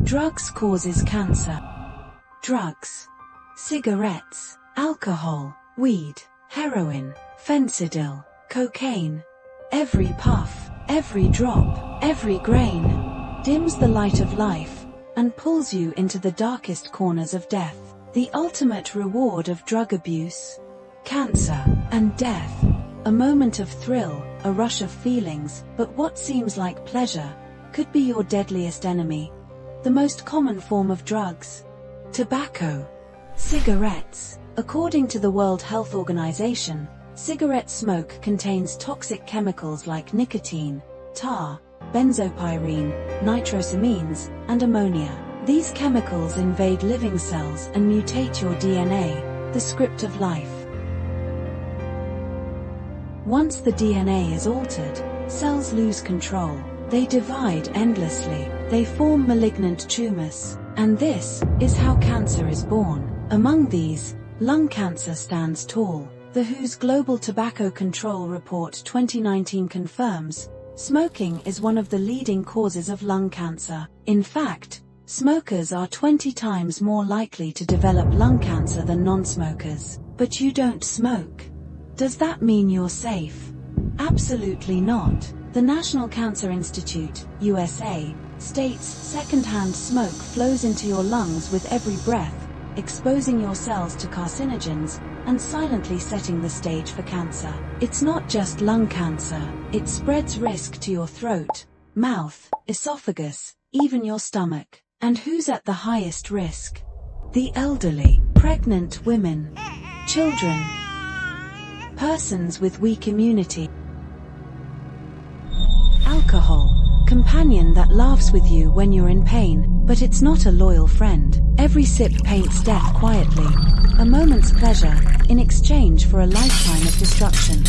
Drugs causes cancer. Drugs. Cigarettes, alcohol, weed, heroin, fentanyl, cocaine. Every puff, every drop, every grain dims the light of life and pulls you into the darkest corners of death. The ultimate reward of drug abuse. Cancer and death. A moment of thrill, a rush of feelings, but what seems like pleasure could be your deadliest enemy. The most common form of drugs. Tobacco. Cigarettes. According to the World Health Organization, cigarette smoke contains toxic chemicals like nicotine, tar, benzopyrene, nitrosamines, and ammonia. These chemicals invade living cells and mutate your DNA, the script of life. Once the DNA is altered, cells lose control. They divide endlessly. They form malignant tumors. And this is how cancer is born. Among these, lung cancer stands tall. The WHO's Global Tobacco Control Report 2019 confirms smoking is one of the leading causes of lung cancer. In fact, smokers are 20 times more likely to develop lung cancer than non-smokers. But you don't smoke. Does that mean you're safe? Absolutely not. The National Cancer Institute, USA, states secondhand smoke flows into your lungs with every breath, exposing your cells to carcinogens and silently setting the stage for cancer. It's not just lung cancer, it spreads risk to your throat, mouth, esophagus, even your stomach. And who's at the highest risk? The elderly, pregnant women, children, persons with weak immunity. Alcohol, companion that laughs with you when you're in pain, but it's not a loyal friend. Every sip paints death quietly, a moment's pleasure, in exchange for a lifetime of destruction.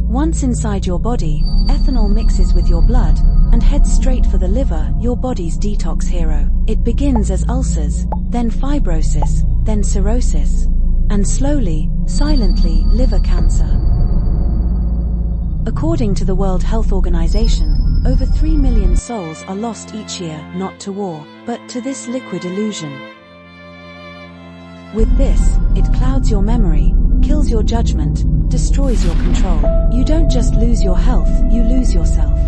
Once inside your body, ethanol mixes with your blood, and heads straight for the liver, your body's detox hero. It begins as ulcers, then fibrosis, then cirrhosis, and slowly, silently, liver cancer. According to the World Health Organization, over 3 million souls are lost each year, not to war, but to this liquid illusion. With this, it clouds your memory, kills your judgment, destroys your control. You don't just lose your health, you lose yourself.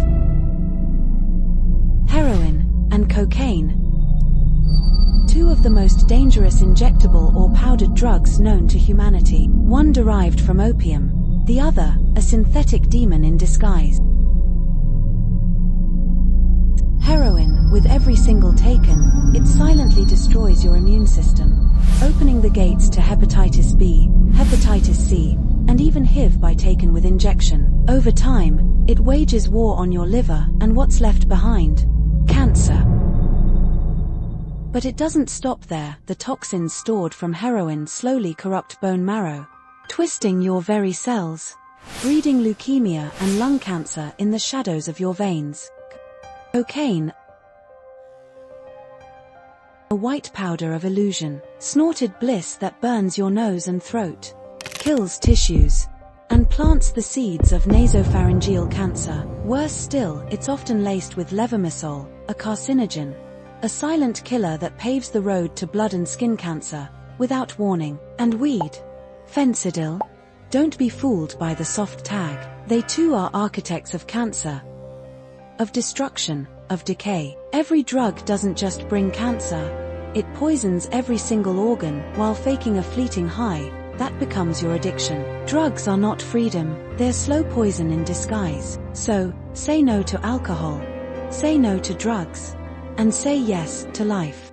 Heroin and cocaine. Two of the most dangerous injectable or powdered drugs known to humanity. One derived from opium, the other, a synthetic demon in disguise. Heroin, with every single taken, it silently destroys your immune system, opening the gates to hepatitis B, hepatitis C, and even HIV by taken with injection. Over time, it wages war on your liver, and what's left behind? Cancer. But it doesn't stop there. The toxins stored from heroin slowly corrupt bone marrow, twisting your very cells, breeding leukemia and lung cancer in the shadows of your veins. Cocaine, a white powder of illusion, snorted bliss that burns your nose and throat, kills tissues, and plants the seeds of nasopharyngeal cancer. Worse still, it's often laced with levomisol, a carcinogen, a silent killer that paves the road to blood and skin cancer, without warning. And weed. Fentanyl. Don't be fooled by the soft tag. They too are architects of cancer, of destruction, of decay. Every drug doesn't just bring cancer, it poisons every single organ while faking a fleeting high. That becomes your addiction. Drugs are not freedom, they're slow poison in disguise. So, say no to alcohol, say no to drugs, and say yes to life.